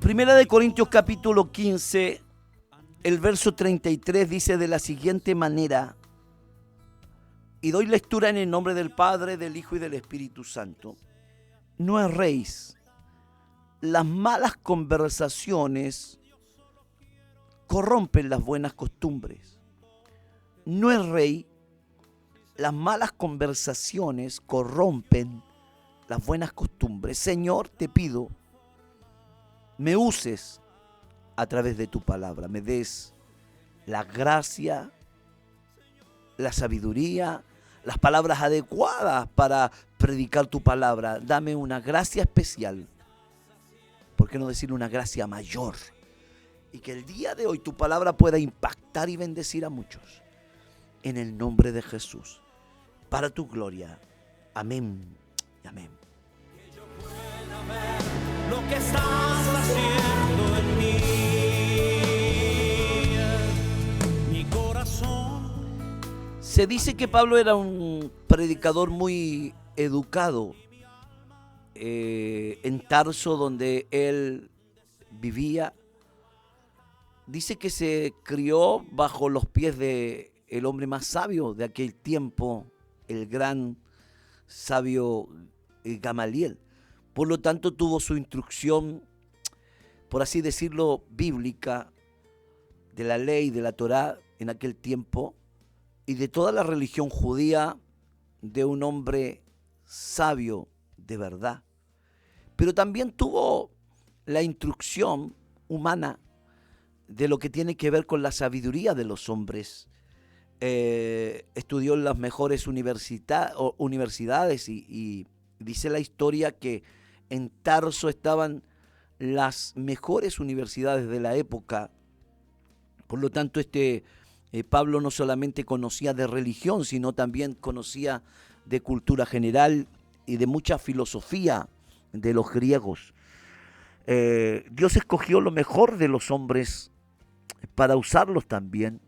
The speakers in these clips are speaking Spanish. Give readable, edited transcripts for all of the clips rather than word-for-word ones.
Primera de Corintios capítulo 15, el verso 33 dice de la siguiente manera, y doy lectura en el nombre del Padre, del Hijo y del Espíritu Santo. No erréis, las malas conversaciones corrompen las buenas costumbres. No erréis, las malas conversaciones corrompen las buenas costumbres. Señor, te pido, me uses a través de tu palabra, me des la gracia, la sabiduría, las palabras adecuadas para predicar tu palabra. Dame una gracia especial, ¿por qué no decir una gracia mayor? Y que el día de hoy tu palabra pueda impactar y bendecir a muchos. En el nombre de Jesús, para tu gloria. Amén y amén. Que yo pueda ver lo que estás haciendo en mi corazón. Se dice que Pablo era un predicador muy educado en Tarso, donde él vivía. Dice que se crió bajo los pies de el hombre más sabio de aquel tiempo, el gran sabio Gamaliel. Por lo tanto, tuvo su instrucción, por así decirlo, bíblica, de la ley, de la Torá en aquel tiempo, y de toda la religión judía, de un hombre sabio de verdad. Pero también tuvo la instrucción humana de lo que tiene que ver con la sabiduría de los hombres. Estudió en las mejores universidades y dice la historia que en Tarso estaban las mejores universidades de la época. Por lo tanto, Pablo no solamente conocía de religión, sino también conocía de cultura general y de mucha filosofía de los griegos. Dios escogió lo mejor de los hombres para usarlos también.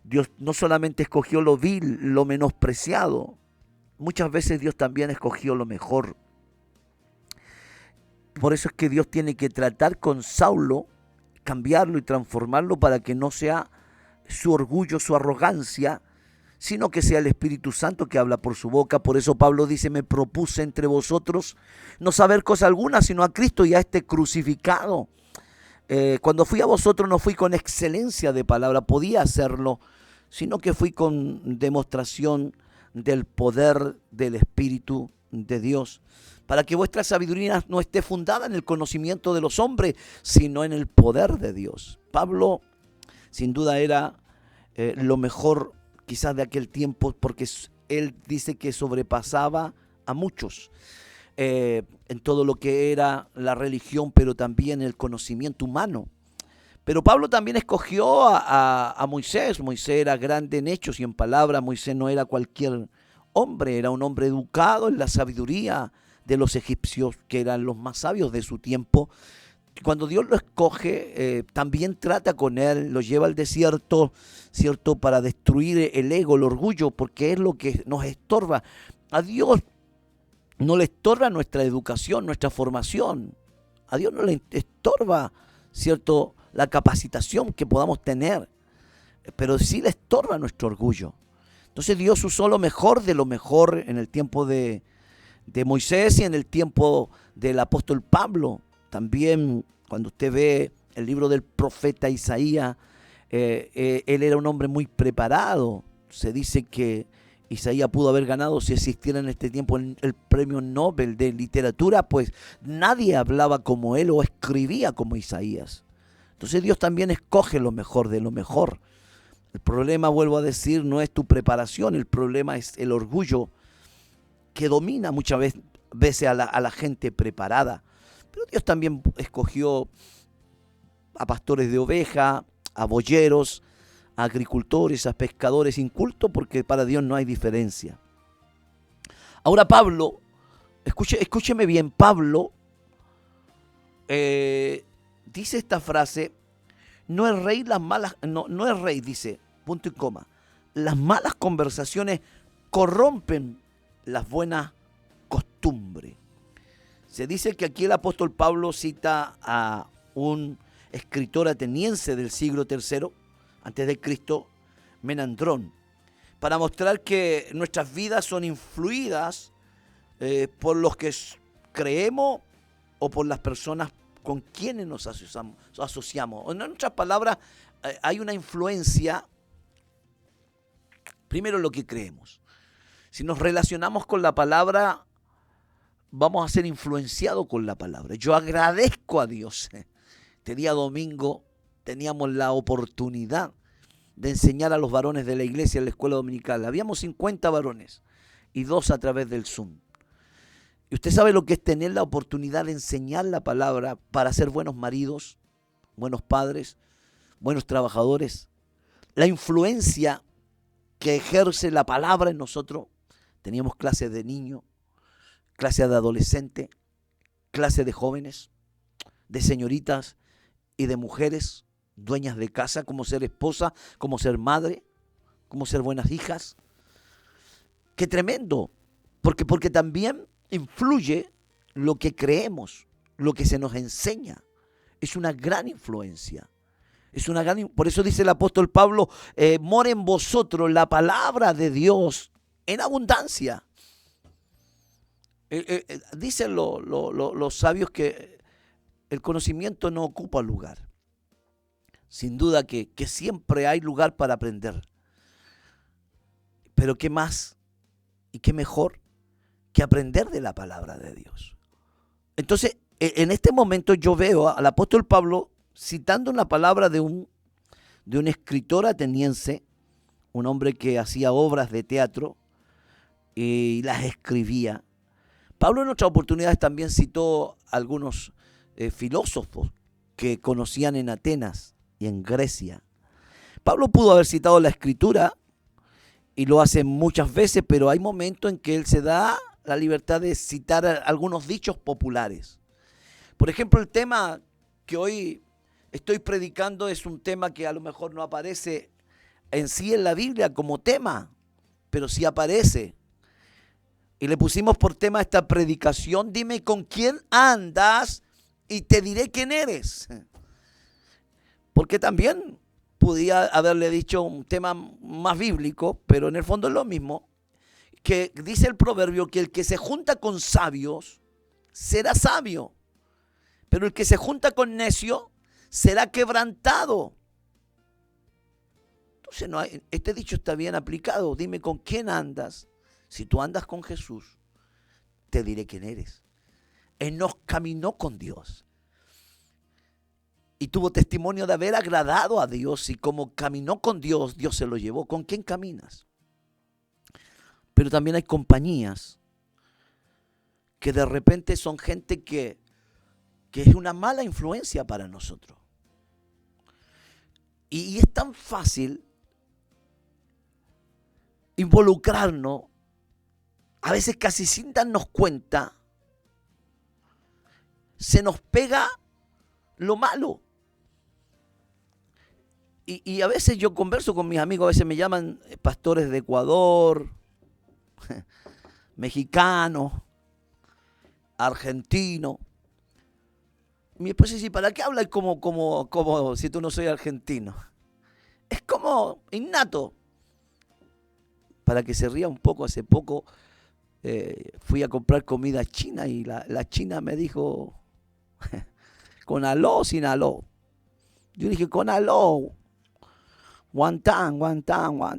Dios no solamente escogió lo vil, lo menospreciado, muchas veces Dios también escogió lo mejor. Por eso es que Dios tiene que tratar con Saulo, cambiarlo y transformarlo para que no sea su orgullo, su arrogancia, sino que sea el Espíritu Santo que habla por su boca. Por eso Pablo dice, me propuse entre vosotros no saber cosa alguna, sino a Cristo y a este crucificado. Cuando fui a vosotros no fui con excelencia de palabra, podía hacerlo, sino que fui con demostración del poder del Espíritu de Dios, para que vuestra sabiduría no esté fundada en el conocimiento de los hombres, sino en el poder de Dios. Pablo, sin duda, era lo mejor quizás de aquel tiempo, porque él dice que sobrepasaba a muchos en todo lo que era la religión, pero también el conocimiento humano. Pero Pablo también escogió a Moisés. Moisés era grande en hechos y en palabras. Moisés no era cualquier hombre, era un hombre educado en la sabiduría de los egipcios, que eran los más sabios de su tiempo. Cuando Dios lo escoge, también trata con él, lo lleva al desierto, ¿cierto?, para destruir el ego, el orgullo, porque es lo que nos estorba. A Dios no le estorba nuestra educación, nuestra formación. A Dios no le estorba, ¿cierto?, la capacitación que podamos tener, pero sí le estorba nuestro orgullo. Entonces Dios usó lo mejor de lo mejor en el tiempo de Moisés y en el tiempo del apóstol Pablo. También cuando usted ve el libro del profeta Isaías, él era un hombre muy preparado. Se dice que Isaías pudo haber ganado, si existiera en este tiempo, el premio Nobel de literatura, pues nadie hablaba como él o escribía como Isaías. Entonces Dios también escoge lo mejor de lo mejor. El problema, vuelvo a decir, no es tu preparación, el problema es el orgullo que domina muchas veces a la gente preparada. Pero Dios también escogió a pastores de oveja, a boyeros, a agricultores, a pescadores incultos, porque para Dios no hay diferencia. Ahora Pablo, escúcheme bien, Pablo dice esta frase, no es rey las malas, no es rey, dice, punto y coma, las malas conversaciones corrompen las buenas costumbres. Se dice que aquí el apóstol Pablo cita a un escritor ateniense del siglo III, antes de Cristo, Menandrón, para mostrar que nuestras vidas son influidas por los que creemos o por las personas con quienes nos asociamos. En otras palabras, hay una influencia, primero lo que creemos. Si nos relacionamos con la palabra, vamos a ser influenciados con la palabra. Yo agradezco a Dios. Este día domingo teníamos la oportunidad de enseñar a los varones de la iglesia en la escuela dominical. Habíamos 50 varones y 2 a través del Zoom. Y usted sabe lo que es tener la oportunidad de enseñar la palabra para ser buenos maridos, buenos padres, buenos trabajadores. La influencia que ejerce la palabra en nosotros. Teníamos clases de niños, clases de adolescentes, clases de jóvenes, de señoritas y de mujeres, dueñas de casa, cómo ser esposa, cómo ser madre, cómo ser buenas hijas. ¡Qué tremendo! Porque también influye lo que creemos, lo que se nos enseña. Es una gran influencia. Por eso dice el apóstol Pablo, mora en vosotros la palabra de Dios en abundancia. Dicen los sabios que el conocimiento no ocupa lugar. Sin duda que siempre hay lugar para aprender. Pero ¿qué más y qué mejor que aprender de la palabra de Dios? Entonces, en este momento yo veo al apóstol Pablo citando una palabra de un escritor ateniense, un hombre que hacía obras de teatro y las escribía. Pablo en otras oportunidades también citó a algunos filósofos que conocían en Atenas y en Grecia. Pablo pudo haber citado la escritura y lo hace muchas veces, pero hay momentos en que él se da la libertad de citar algunos dichos populares. Por ejemplo, el tema que hoy estoy predicando es un tema que a lo mejor no aparece en sí en la Biblia como tema, pero sí aparece. Y le pusimos por tema a esta predicación, dime con quién andas y te diré quién eres. Porque también podía haberle dicho un tema más bíblico, pero en el fondo es lo mismo, que dice el proverbio que el que se junta con sabios será sabio, pero el que se junta con necio será quebrantado. Entonces este dicho está bien aplicado, dime con quién andas. Si tú andas con Jesús, te diré quién eres. Él nos caminó con Dios y tuvo testimonio de haber agradado a Dios, y como caminó con Dios, Dios se lo llevó. ¿Con quién caminas? Pero también hay compañías que de repente son gente que es una mala influencia para nosotros. Y es tan fácil involucrarnos, a veces casi sin darnos cuenta, se nos pega lo malo. Y a veces yo converso con mis amigos, a veces me llaman pastores de Ecuador, mexicanos, argentinos. Mi esposa dice, ¿para qué hablas como si tú no soy argentino? Es como innato. Para que se ría un poco, hace poco fui a comprar comida china y la china me dijo, ¿con aló o sin aló? Yo dije, con aló. Guantán.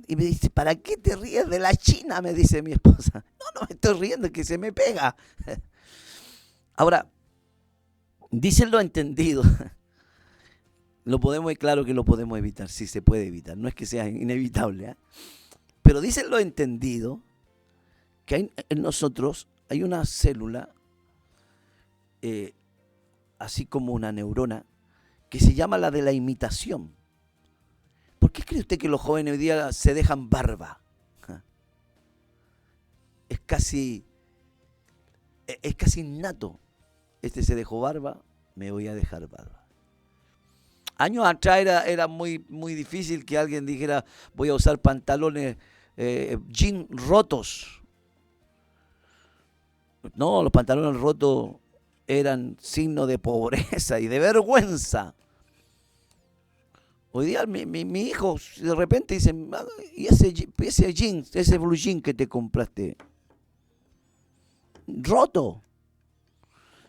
Y me dice, ¿para qué te ríes de la china? Me dice mi esposa. No me estoy riendo, que se me pega. Ahora, dicen lo entendido. Claro que lo podemos evitar, sí se puede evitar, no es que sea inevitable, ¿eh? Pero dicen lo entendido, que en nosotros hay una célula, así como una neurona, que se llama la de la imitación. ¿Por qué cree usted que los jóvenes hoy día se dejan barba? Es casi innato. Este se dejó barba, me voy a dejar barba. Años atrás era muy, muy difícil que alguien dijera, voy a usar pantalones jeans rotos. No, los pantalones rotos eran signo de pobreza y de vergüenza. Hoy día mi hijo de repente dice, ¿y ese jeans, ese blue jean que te compraste? Roto.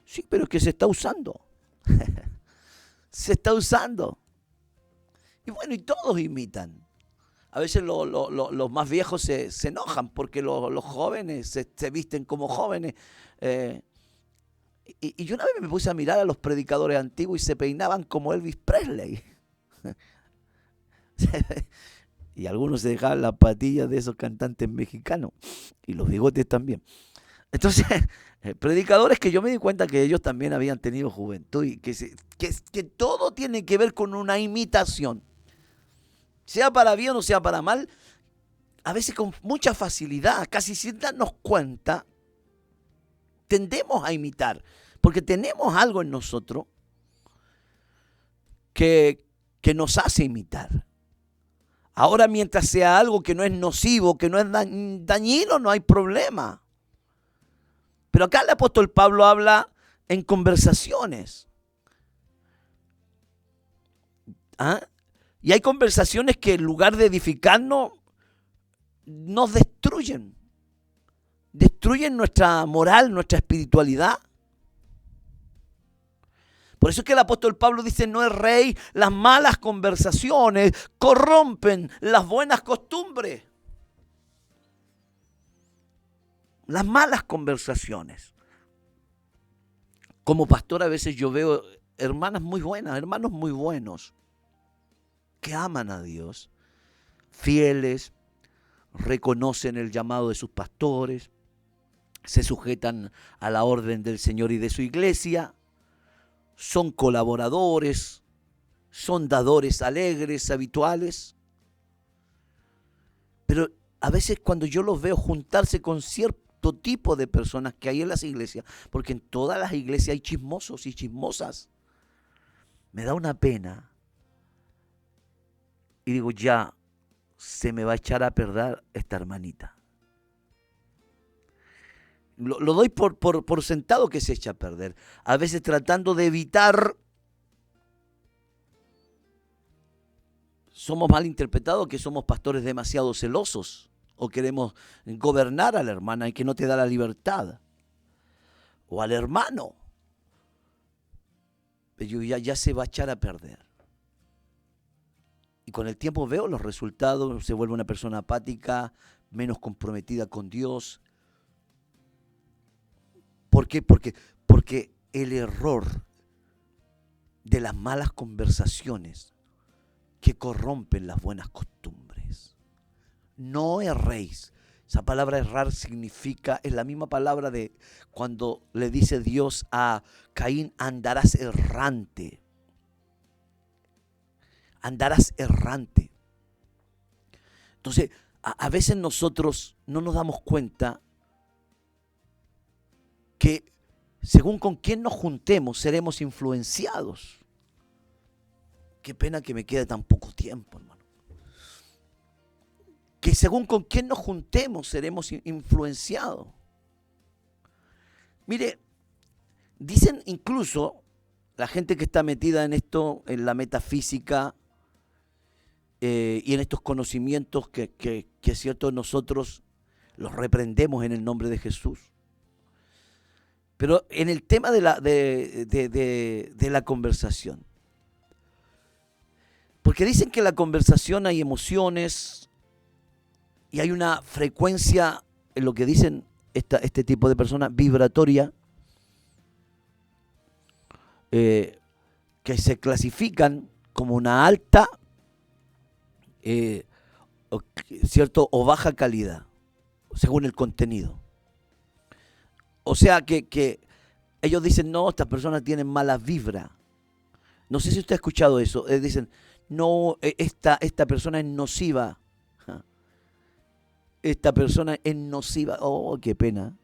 Sí, pero es que se está usando. Se está usando. Y bueno, y todos imitan. A veces los más viejos se enojan porque los jóvenes se visten como jóvenes. Y yo una vez me puse a mirar a los predicadores antiguos y se peinaban como Elvis Presley. Y algunos se dejaban las patillas de esos cantantes mexicanos. Y los bigotes también. Entonces, predicadores que yo me di cuenta que ellos también habían tenido juventud y que todo tiene que ver con una imitación. Sea para bien o sea para mal, a veces con mucha facilidad, casi sin darnos cuenta, tendemos a imitar, porque tenemos algo en nosotros que nos hace imitar. Ahora, mientras sea algo que no es nocivo, que no es dañino, no hay problema. Pero acá el apóstol Pablo habla en conversaciones. ¿Ah? Y hay conversaciones que en lugar de edificarnos, nos destruyen. Destruyen nuestra moral, nuestra espiritualidad. Por eso es que el apóstol Pablo dice, no es rey, las malas conversaciones corrompen las buenas costumbres. Las malas conversaciones. Como pastor a veces yo veo hermanas muy buenas, hermanos muy buenos, que aman a Dios, fieles, reconocen el llamado de sus pastores, se sujetan a la orden del Señor y de su iglesia, son colaboradores, son dadores alegres, habituales. Pero a veces cuando yo los veo juntarse con cierto tipo de personas que hay en las iglesias, porque en todas las iglesias hay chismosos y chismosas, me da una pena. Y digo, ya se me va a echar a perder esta hermanita. Lo doy por sentado que se echa a perder. A veces tratando de evitar, somos mal interpretados que somos pastores demasiado celosos o queremos gobernar a la hermana y que no te da la libertad. O al hermano. Pero ya se va a echar a perder. Y con el tiempo veo los resultados, se vuelve una persona apática, menos comprometida con Dios. ¿Por qué? Porque el error de las malas conversaciones que corrompen las buenas costumbres. No erréis. Esa palabra errar significa, es la misma palabra de cuando le dice Dios a Caín, andarás errante. Andarás errante. Entonces, a veces nosotros no nos damos cuenta que según con quién nos juntemos seremos influenciados. Qué pena que me quede tan poco tiempo, hermano. Que según con quién nos juntemos seremos influenciados. Mire, dicen incluso la gente que está metida en esto, en la metafísica y en estos conocimientos que es cierto, nosotros los reprendemos en el nombre de Jesús. Pero en el tema de la conversación. Porque dicen que en la conversación hay emociones y hay una frecuencia, en lo que dicen este tipo de personas, vibratoria, que se clasifican como una alta, cierto, o baja calidad, según el contenido. O sea que ellos dicen, no, estas personas tienen mala vibra. No sé si usted ha escuchado eso. Dicen, no, esta persona es nociva. Esta persona es nociva. Oh, qué pena.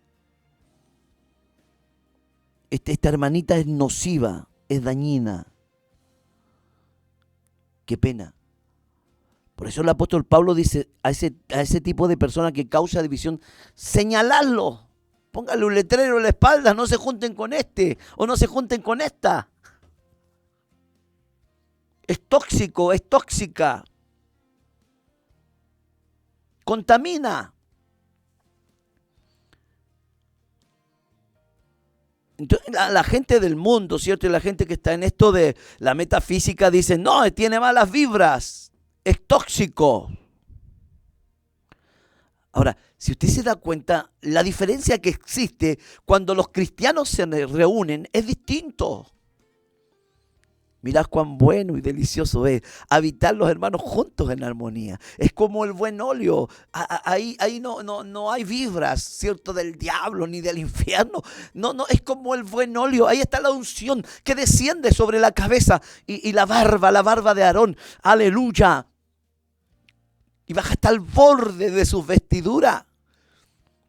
Esta hermanita es nociva, es dañina. Qué pena. Por eso el apóstol Pablo dice a ese tipo de persona que causa división, señaladlo. Póngale un letrero en la espalda, no se junten con este o no se junten con esta. Es tóxico, es tóxica. Contamina. Entonces, la gente del mundo, ¿cierto? Y la gente que está en esto de la metafísica dice, no, tiene malas vibras, es tóxico. Ahora, si usted se da cuenta, la diferencia que existe cuando los cristianos se reúnen es distinto. Mirad cuán bueno y delicioso es habitar los hermanos juntos en armonía. Es como el buen óleo. Ahí no hay vibras, ¿cierto? Del diablo ni del infierno. No, es como el buen óleo. Ahí está la unción que desciende sobre la cabeza y la barba de Aarón. Aleluya. Y baja hasta el borde de sus vestiduras.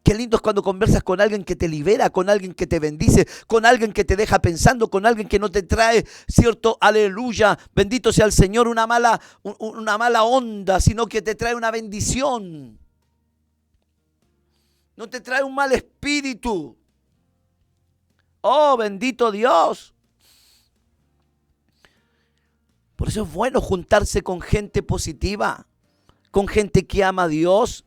Qué lindo es cuando conversas con alguien que te libera, con alguien que te bendice, con alguien que te deja pensando, con alguien que no te trae, ¿cierto? Aleluya, bendito sea el Señor, una mala onda, sino que te trae una bendición. No te trae un mal espíritu. Oh, bendito Dios. Por eso es bueno juntarse con gente positiva, con gente que ama a Dios.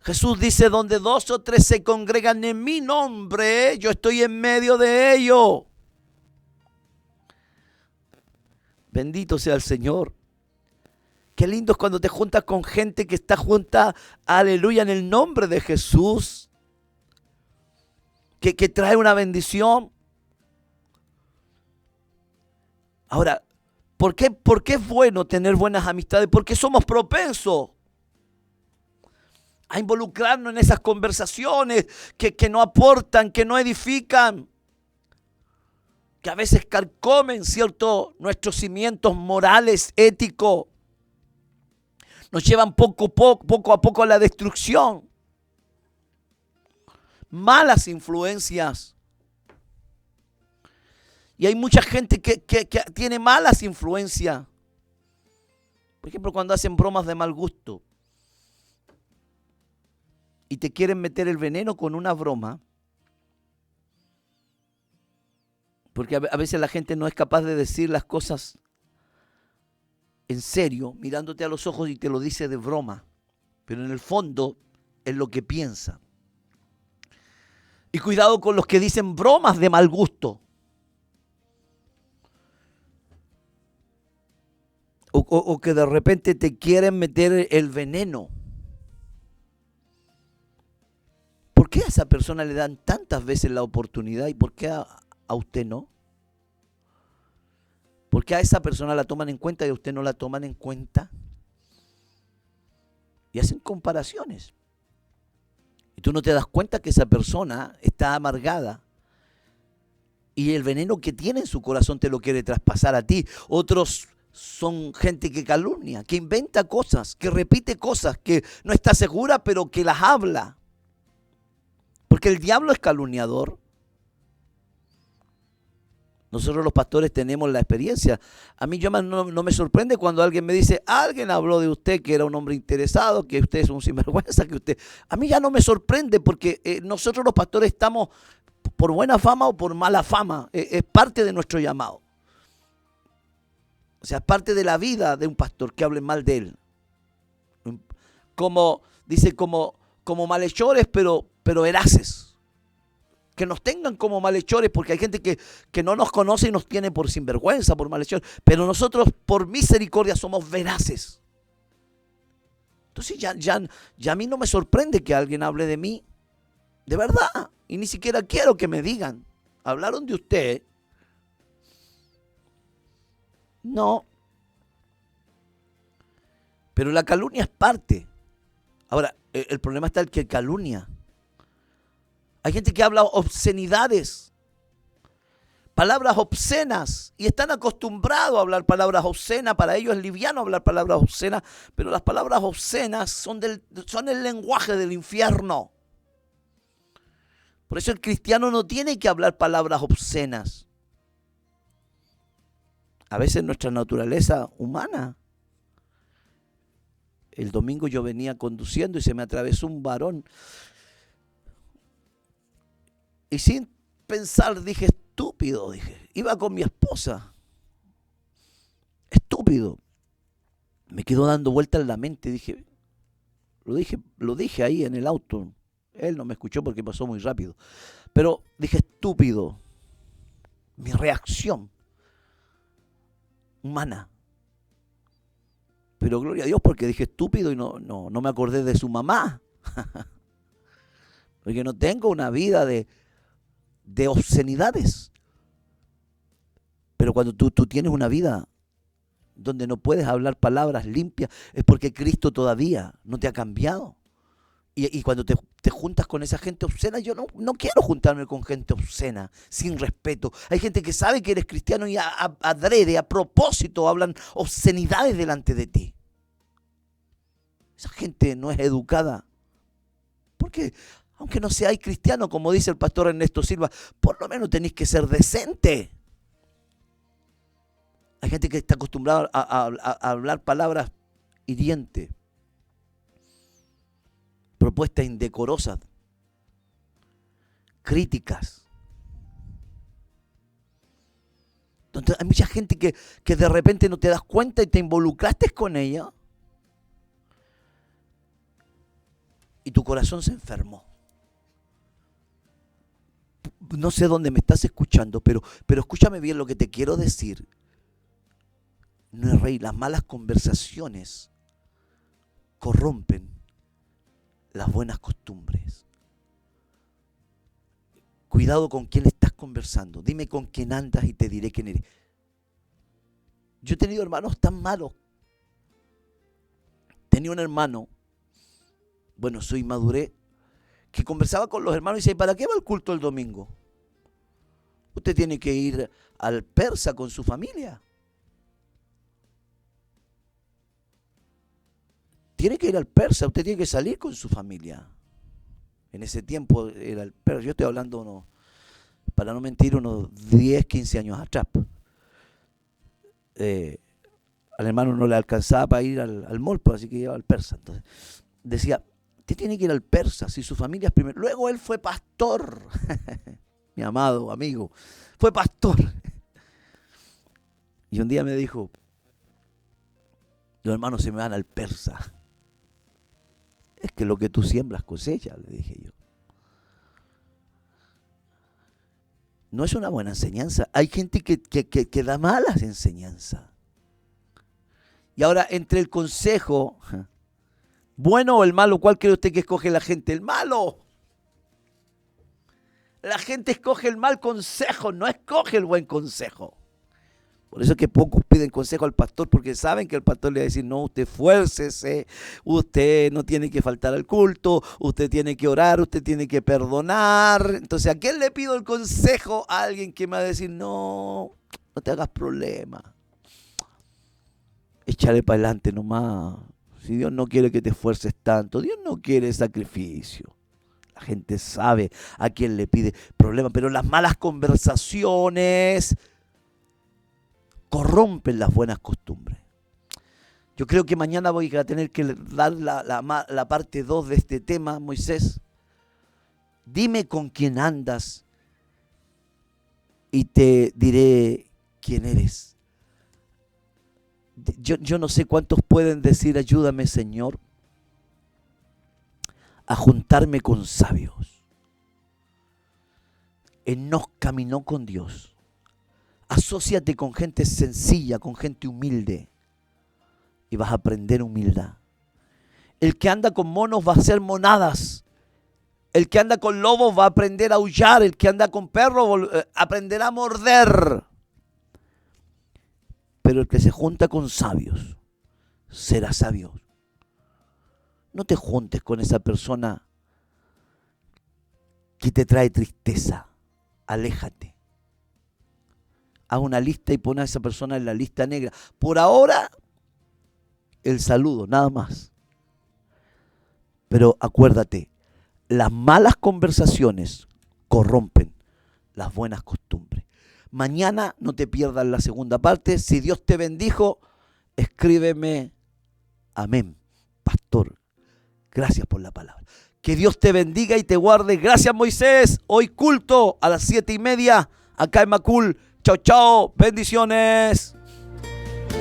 Jesús dice, donde 2 o 3 se congregan en mi nombre, yo estoy en medio de ellos. Bendito sea el Señor. Qué lindo es cuando te juntas con gente que está junta, aleluya, en el nombre de Jesús. Que trae una bendición. Ahora, ¿por qué es bueno tener buenas amistades? Porque somos propensos a involucrarnos en esas conversaciones que no aportan, que no edifican, que a veces carcomen, ¿cierto?, nuestros cimientos morales, éticos, nos llevan poco a poco a la destrucción. Malas influencias. Y hay mucha gente que tiene malas influencias. Por ejemplo, cuando hacen bromas de mal gusto y te quieren meter el veneno con una broma, porque a veces la gente no es capaz de decir las cosas en serio, mirándote a los ojos y te lo dice de broma, pero en el fondo es lo que piensa. Y cuidado con los que dicen bromas de mal gusto. O que de repente te quieren meter el veneno. ¿Por qué a esa persona le dan tantas veces la oportunidad y por qué a usted no? ¿Por qué a esa persona la toman en cuenta y a usted no la toman en cuenta? Y hacen comparaciones. Y tú no te das cuenta que esa persona está amargada. Y el veneno que tiene en su corazón te lo quiere traspasar a ti. Otros son gente que calumnia, que inventa cosas, que repite cosas, que no está segura, pero que las habla. Porque el diablo es calumniador. Nosotros los pastores tenemos la experiencia. A mí no me sorprende cuando alguien me dice, alguien habló de usted que era un hombre interesado, que usted es un sinvergüenza, que usted... A mí ya no me sorprende porque nosotros los pastores estamos por buena fama o por mala fama. Es parte de nuestro llamado. O sea, es parte de la vida de un pastor que hable mal de él. Como malhechores, pero veraces. Que nos tengan como malhechores, porque hay gente que no nos conoce y nos tiene por sinvergüenza, por malhechores. Pero nosotros, por misericordia, somos veraces. Entonces ya a mí no me sorprende que alguien hable de mí. De verdad. Y ni siquiera quiero que me digan, hablaron de usted. No. Pero la calumnia es parte. Ahora, el problema está el que calumnia. Hay gente que habla obscenidades, palabras obscenas, y están acostumbrados a hablar palabras obscenas. Para ellos es liviano hablar palabras obscenas, pero las palabras obscenas son el lenguaje del infierno. Por eso el cristiano no tiene que hablar palabras obscenas. A veces nuestra naturaleza humana. El domingo yo venía conduciendo y se me atravesó un varón. Y sin pensar dije, estúpido, dije. Iba con mi esposa. Estúpido. Me quedó dando vueltas en la mente, lo dije ahí en el auto. Él no me escuchó porque pasó muy rápido. Pero dije, estúpido. Mi reacción humana. Pero gloria a Dios porque dije estúpido y no me acordé de su mamá. Porque no tengo una vida de obscenidades. Pero cuando tú tienes una vida donde no puedes hablar palabras limpias, es porque Cristo todavía no te ha cambiado. Y cuando te juntas con esa gente obscena, yo no quiero juntarme con gente obscena, sin respeto. Hay gente que sabe que eres cristiano y adrede, a propósito, hablan obscenidades delante de ti. Esa gente no es educada. Porque aunque no seáis cristiano, como dice el pastor Ernesto Silva, por lo menos tenéis que ser decente. Hay gente que está acostumbrada a hablar palabras hirientes, propuestas indecorosas, críticas. Entonces hay mucha gente que de repente no te das cuenta y te involucraste con ella y tu corazón se enfermó. No sé dónde me estás escuchando, pero escúchame bien lo que te quiero decir. No es rey, las malas conversaciones corrompen las buenas costumbres. Cuidado con quién estás conversando. Dime con quién andas y te diré quién eres. Yo he tenido hermanos tan malos. Tenía un hermano, bueno, soy maduré, que conversaba con los hermanos y decía, ¿para qué va el culto el domingo? Usted tiene que ir al persa con su familia. Tiene que ir al persa, usted tiene que salir con su familia. En ese tiempo era el persa, yo estoy hablando, para no mentir, unos 10, 15 años atrás. Al hermano no le alcanzaba para ir al mall, pues, así que iba al persa. Entonces decía, usted tiene que ir al persa, si su familia es primero. Luego él fue pastor, mi amado amigo, fue pastor. Y un día me dijo, los hermanos se me van al persa. Es que lo que tú siembras cosecha, le dije yo. No es una buena enseñanza. Hay gente que da malas enseñanzas. Y ahora, entre el consejo, bueno o el malo, ¿cuál cree usted que escoge la gente? El malo. La gente escoge el mal consejo, no escoge el buen consejo. Por eso es que pocos piden consejo al pastor, porque saben que el pastor le va a decir, no, usted esfuércese, usted no tiene que faltar al culto, usted tiene que orar, usted tiene que perdonar. Entonces, ¿a quién le pido el consejo? A alguien que me va a decir, no te hagas problema. Échale para adelante nomás. Si Dios no quiere que te esfuerces tanto, Dios no quiere sacrificio. La gente sabe a quién le pide problema, pero las malas conversaciones corrompen las buenas costumbres. Yo creo que mañana voy a tener que dar la parte 2 de este tema, Moisés. Dime con quién andas y te diré quién eres. Yo no sé cuántos pueden decir, ayúdame, Señor, a juntarme con sabios. Enoc caminó con Dios. Asóciate con gente sencilla, con gente humilde, y vas a aprender humildad. El que anda con monos va a hacer monadas. El que anda con lobos va a aprender a aullar. El que anda con perros aprenderá a morder. Pero el que se junta con sabios será sabio. No te juntes con esa persona que te trae tristeza. Aléjate. Haz una lista y pon a esa persona en la lista negra. Por ahora, el saludo, nada más. Pero acuérdate, las malas conversaciones corrompen las buenas costumbres. Mañana no te pierdas la segunda parte. Si Dios te bendijo, escríbeme. Amén. Pastor, gracias por la palabra. Que Dios te bendiga y te guarde. Gracias, Moisés. Hoy culto a las 7:30 acá en Macul. Chao, chao. Bendiciones.